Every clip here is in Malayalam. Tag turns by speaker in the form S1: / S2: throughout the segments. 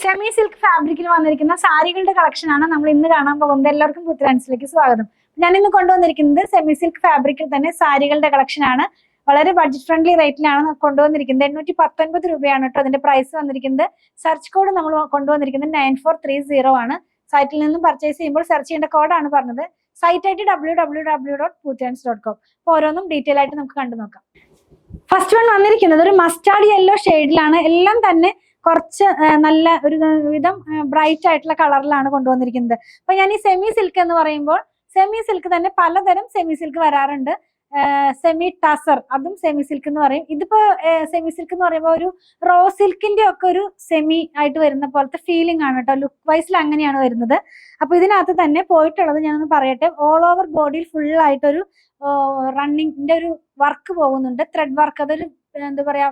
S1: സെമി സിൽക്ക് ഫാബ്രിക്കിൽ വന്നിരിക്കുന്ന സാരികളുടെ കളക്ഷൻ ആണ് നമ്മൾ ഇന്ന് കാണാൻ പോകുന്നത്. എല്ലാവർക്കും പുത്തൻസിലേക്ക് സ്വാഗതം. ഞാൻ ഇന്ന് കൊണ്ടുവന്നിരിക്കുന്നത് സെമി സിൽക്ക് ഫാബ്രിക്കിൽ തന്നെ സാരികളുടെ കളക്ഷൻ ആണ്. വളരെ ബഡ്ജറ്റ് ഫ്രണ്ട്ലി റേറ്റിലാണ് കൊണ്ടുവന്നിരിക്കുന്നത്. 819 രൂപയാണ് കേട്ടോ അതിന്റെ പ്രൈസ് വന്നിരിക്കുന്നത്. സെർച്ച് കോഡ് നമ്മൾ കൊണ്ടുവന്നിരിക്കുന്നത് 9430 ആണ്. സൈറ്റിൽ നിന്നും പർച്ചേസ് ചെയ്യുമ്പോൾ സെർച്ച് ചെയ്യേണ്ട കോഡാണ് പറഞ്ഞത്. സൈറ്റ് ആയിട്ട് www.poothrands.com. അപ്പോൾ ഓരോന്നും ഡീറ്റെയിൽ ആയിട്ട് നമുക്ക് കണ്ടു നോക്കാം. ഫസ്റ്റ് വൺ വന്നിരിക്കുന്നത് ഒരു മസ്റ്റാർഡ് യെല്ലോ ഷെയ്ഡിലാണ്. എല്ലാം തന്നെ കുറച്ച് നല്ല ഒരു വിധം ബ്രൈറ്റ് ആയിട്ടുള്ള കളറിലാണ് കൊണ്ടുവന്നിരിക്കുന്നത്. അപ്പൊ ഞാൻ ഈ സെമി സിൽക്ക് എന്ന് പറയുമ്പോൾ സെമി സിൽക്ക് തന്നെ പലതരം സെമി സിൽക്ക് വരാറുണ്ട്. സെമി ടസർ അതും സെമി സിൽക്ക് എന്ന് പറയും. ഇതിപ്പോ സെമി സിൽക്ക് എന്ന് പറയുമ്പോൾ ഒരു റോ സിൽക്കിന്റെ ഒക്കെ ഒരു സെമി ആയിട്ട് വരുന്ന പോലത്തെ ഫീലിംഗ് ആണ് കേട്ടോ. ലുക്ക് വൈസിൽ അങ്ങനെയാണ് വരുന്നത്. അപ്പൊ ഇതിനകത്ത് തന്നെ പോയിട്ടുള്ളത് ഞാനൊന്ന് പറയട്ടെ. ഓൾ ഓവർ ബോഡിയിൽ ഫുൾ ആയിട്ടൊരു റണ്ണിങ്ങിന്റെ ഒരു വർക്ക് പോകുന്നുണ്ട്. ത്രെഡ് വർക്ക്, അതൊരു എന്താ പറയാ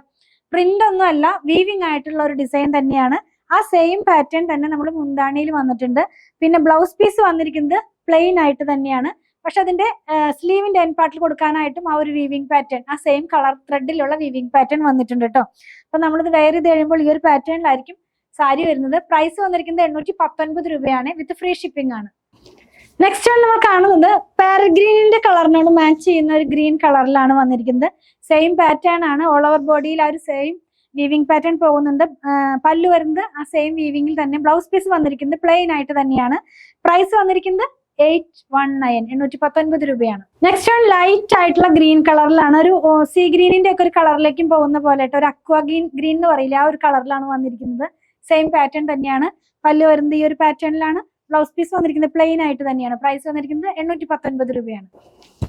S1: പ്രിന്റ് ഒന്നും അല്ല, വീവിംഗ് ആയിട്ടുള്ള ഒരു ഡിസൈൻ തന്നെയാണ്. ആ സെയിം പാറ്റേൺ തന്നെ നമ്മൾ മുന്താണിയിൽ വന്നിട്ടുണ്ട്. പിന്നെ ബ്ലൗസ് പീസ് വന്നിരിക്കുന്നത് പ്ലെയിൻ ആയിട്ട് തന്നെയാണ്. പക്ഷെ അതിന്റെ സ്ലീവിന്റെ എൻ പാർട്ടിൽ കൊടുക്കാനായിട്ടും ആ ഒരു വീവിംഗ് പാറ്റേൺ, ആ സെയിം കളർ ത്രെഡിലുള്ള വീവിംഗ് പാറ്റേൺ വന്നിട്ടുണ്ട് കേട്ടോ. അപ്പൊ നമ്മളിത് വെയർ ചെയ്ത് കഴിയുമ്പോൾ ഈ ഒരു പാറ്റേണിലായിരിക്കും സാരി വരുന്നത്. പ്രൈസ് വന്നിരിക്കുന്നത് 819 രൂപയാണ്. വിത്ത് ഫ്രീ ഷിപ്പിംഗ് ആണ്. നെക്സ്റ്റ് ആണ് നമ്മൾ കാണുന്നത് പാരഗ്രീനിന്റെ കളറിനോട് മാച്ച് ചെയ്യുന്ന ഒരു ഗ്രീൻ കളറിലാണ് വന്നിരിക്കുന്നത്. സെയിം പാറ്റേൺ ആണ്. ഓൾ ഓവർ ബോഡിയിൽ ആ ഒരു സെയിം വീവിംഗ് പാറ്റേൺ പോകുന്നുണ്ട്. പല്ലു വരുന്നത് ആ സെയിം വീവിംഗിൽ തന്നെ. ബ്ലൗസ് പീസ് വന്നിരിക്കുന്നത് പ്ലെയിൻ ആയിട്ട് തന്നെയാണ്. പ്രൈസ് വന്നിരിക്കുന്നത് 819 രൂപയാണ്. നെക്സ്റ്റ് വൺ ലൈറ്റ് ആയിട്ടുള്ള ഗ്രീൻ കളറിലാണ്. ഒരു സീ ഗ്രീനിന്റെ ഒക്കെ ഒരു കളറിലേക്കും പോകുന്ന പോലെ ഒരു അക്വാ ഗ്രീൻ എന്ന് പറയില്ല, ആ ഒരു കളറിലാണ് വന്നിരിക്കുന്നത്. സെയിം പാറ്റേൺ തന്നെയാണ്. പല്ലു വരുന്നത് ഈ ഒരു പാറ്റേണിലാണ്. ബ്ലൗസ് പീസ് വന്നിരിക്കുന്നത് പ്ലെയിൻ ആയിട്ട് തന്നെയാണ്. പ്രൈസ് വന്നിരിക്കുന്നത് 819 രൂപയാണ്.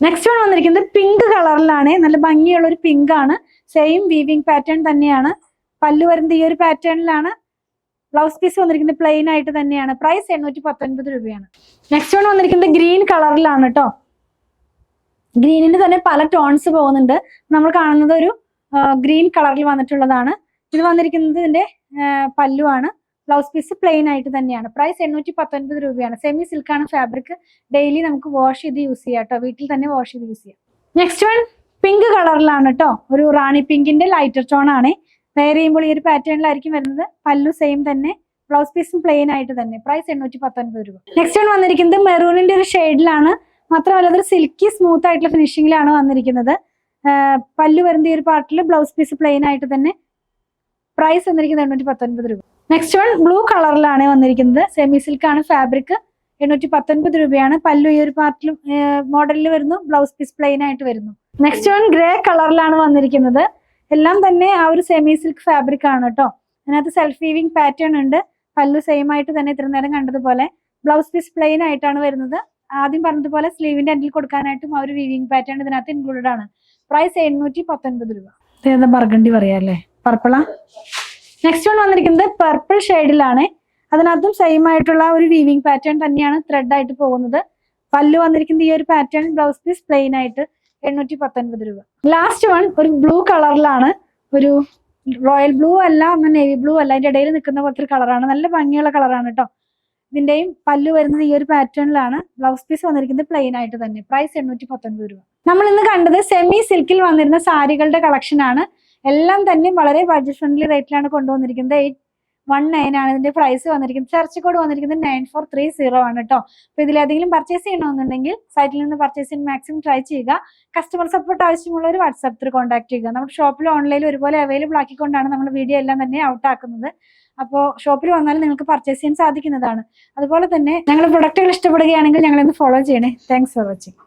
S1: നെക്സ്റ്റ് വൺ വന്നിരിക്കുന്നത് പിങ്ക് കളറിലാണ്. നല്ല ഭംഗിയുള്ള ഒരു പിങ്ക് ആണ്. സെയിം വീവിംഗ് പാറ്റേൺ തന്നെയാണ്. പല്ലു വരുന്നത് ഈ ഒരു പാറ്റേണിലാണ്. ബ്ലൗസ് പീസ് വന്നിരിക്കുന്നത് പ്ലെയിൻ ആയിട്ട് തന്നെയാണ്. പ്രൈസ് 819 രൂപയാണ്. നെക്സ്റ്റ് വൺ വന്നിരിക്കുന്നത് ഗ്രീൻ കളറിലാണ് കേട്ടോ. ഗ്രീനിന് തന്നെ പല ടോൺസ് പോകുന്നുണ്ട്. നമ്മൾ കാണുന്നത് ഒരു ഗ്രീൻ കളറിൽ വന്നിട്ടുള്ളതാണ്. ഇത് വന്നിരിക്കുന്നത് ഇതിന്റെ പല്ലു ആണ്. ബ്ലൗസ് പീസ് പ്ലെയിൻ ആയിട്ട് തന്നെയാണ്. പ്രൈസ് 819 രൂപയാണ്. സെമി സിൽക്കാണ് ഫാബ്രിക്. ഡെയിലി നമുക്ക് വാഷ് ചെയ്ത് യൂസ് ചെയ്യാം കേട്ടോ. വീട്ടിൽ തന്നെ വാഷ് ചെയ്ത് യൂസ് ചെയ്യാം. നെക്സ്റ്റ് വൺ പിങ്ക് കളറിലാണ് കേട്ടോ. ഒരു റാണി പിങ്കിന്റെ ലൈറ്റർ ടോൺ ആണ്. വെയർ ചെയ്യുമ്പോൾ ഈ ഒരു പാറ്റേണിലായിരിക്കും വരുന്നത്. പല്ലു സെയിം തന്നെ. ബ്ലൗസ് പീസും പ്ലെയിൻ ആയിട്ട് തന്നെ. പ്രൈസ് 819 രൂപ. നെക്സ്റ്റ് വൺ വന്നിരിക്കുന്നത് മെറൂണിന്റെ ഒരു ഷെയ്ഡിലാണ്. മാത്രമല്ല അതൊരു സിൽക്കി സ്മൂത്ത് ആയിട്ടുള്ള ഫിനിഷിംഗിലാണ് വന്നിരിക്കുന്നത്. പല്ലു വരുന്ന ഈ ഒരു പാർട്ടിൽ ബ്ലൗസ് പീസ് പ്ലെയിൻ ആയിട്ട് തന്നെ. പ്രൈസ് വന്നിരിക്കുന്നത് 819 രൂപ. നെക്സ്റ്റ് വൺ ബ്ലൂ കളറിലാണ് വന്നിരിക്കുന്നത്. സെമി സിൽക്ക് ആണ് ഫാബ്രിക്. 819 രൂപയാണ്. പല്ലു ഈ ഒരു പാർട്ടിലും മോഡലിൽ വരുന്നു. ബ്ലൗസ് പീസ് പ്ലെയിൻ ആയിട്ട് വരുന്നു. നെക്സ്റ്റ് വൺ ഗ്രേ കളറിലാണ് വന്നിരിക്കുന്നത്. എല്ലാം തന്നെ ആ ഒരു സെമി സിൽക്ക് ഫാബ്രിക് ആണ് കേട്ടോ. അതിനകത്ത് സെൽഫ് വീവിംഗ് പാറ്റേൺ ഉണ്ട്. പല്ലു സെയിം ആയിട്ട് തന്നെ ഇത്ര നേരം കണ്ടതുപോലെ. ബ്ലൗസ് പീസ് പ്ലെയിൻ ആയിട്ടാണ് വരുന്നത്. ആദ്യം പറഞ്ഞതുപോലെ സ്ലീവിന്റെ എൻഡിൽ കൊടുക്കാനായിട്ടും ആ ഒരു വീവിംഗ് പാറ്റേൺ ഇതിനകത്ത് ഇൻക്ലൂഡഡ് ആണ്. പ്രൈസ് 819 രൂപ. ഏതാ ബർഗണ്ടി പറയാല്ലേ, പർപ്പിളാ. നെക്സ്റ്റ് വൺ വന്നിരിക്കുന്നത് പർപ്പിൾ ഷെയ്ഡിലാണ്. അതിനകത്തും സെയിം ആയിട്ടുള്ള ഒരു വീവിംഗ് പാറ്റേൺ തന്നെയാണ് ത്രെഡ് ആയിട്ട് പോകുന്നത്. പല്ലു വന്നിരിക്കുന്നത് ഈ ഒരു പാറ്റേൺ. ബ്ലൗസ് പീസ് പ്ലെയിൻ ആയിട്ട് 819 രൂപ. ലാസ്റ്റ് വൺ ഒരു ബ്ലൂ കളറിലാണ്. ഒരു റോയൽ ബ്ലൂ അല്ല, ഒന്ന് നേവി ബ്ലൂ അല്ല, അതിന്റെ ഇടയിൽ നിൽക്കുന്ന പോലത്തെ ഒരു കളറാണ്. നല്ല ഭംഗിയുള്ള കളറാണ് കേട്ടോ. ഇതിന്റെയും പല്ലു വരുന്നത് ഈ ഒരു പാറ്റേണിലാണ്. ബ്ലൗസ് പീസ് വന്നിരിക്കുന്നത് പ്ലെയിൻ ആയിട്ട് തന്നെ. പ്രൈസ് 819 രൂപ. നമ്മൾ ഇന്ന് കണ്ടത് സെമി സിൽക്കിൽ വന്നിരുന്ന സാരികളുടെ കളക്ഷൻ ആണ്. എല്ലാം തന്നെ വളരെ ബഡ്ജറ്റ് ഫ്രണ്ട്ലി റേറ്റിലാണ് കൊണ്ടുവന്നിരിക്കുന്നത്. 819 ആണ് ഇതിന്റെ പ്രൈസ് വന്നിരിക്കുന്നത്. സെർച്ച് കോഡ് വന്നിരിക്കുന്നത് 9430 ആണ് കേട്ടോ. അപ്പൊ ഇതിലേതെങ്കിലും പർച്ചേസ് ചെയ്യണമെന്നുണ്ടെങ്കിൽ സൈറ്റിൽ നിന്ന് പർച്ചേസ് ചെയ്യാൻ മാക്സിമം ട്രൈ ചെയ്യുക. കസ്റ്റമർ സപ്പോർട്ട് ആവശ്യമുള്ളവർ വാട്സാപ്പ് ത്രൂ കോൺടാക്ട് ചെയ്യുക. നമ്മുടെ ഷോപ്പിൽ ഓൺലൈനിൽ ഒരുപോലെ അവൈലബിൾ ആക്കിക്കൊണ്ടാണ് നമ്മൾ വീഡിയോ എല്ലാം തന്നെ ഔട്ട് ആക്കുന്നത്. അപ്പോൾ ഷോപ്പിൽ വന്നാൽ നിങ്ങൾക്ക് പർച്ചേസ് ചെയ്യാൻ സാധിക്കുന്നതാണ്. അതുപോലെ തന്നെ ഞങ്ങളുടെ പ്രൊഡക്റ്റുകൾ ഇഷ്ടപ്പെടുകയാണെങ്കിൽ ഞങ്ങളൊന്ന് ഫോളോ ചെയ്യണേ. Thanks for watching.